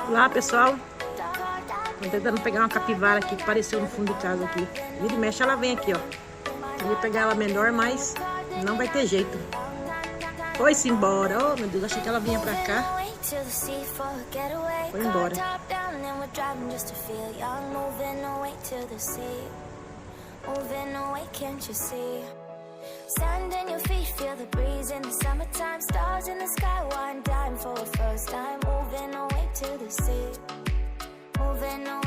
Lá, pessoal, tô tentando pegar uma capivara aqui que apareceu no fundo de casa aqui. Vira e mexe, ela vem aqui, ó. Queria pegar ela menor, mas não vai ter jeito. Foi-se embora. Oh, meu Deus, achei que ela vinha pra cá. Foi embora. Sand in your feet, feel the breeze in the summertime. Stars in the sky, one dime for a first time. Moving away to the sea. Moving away.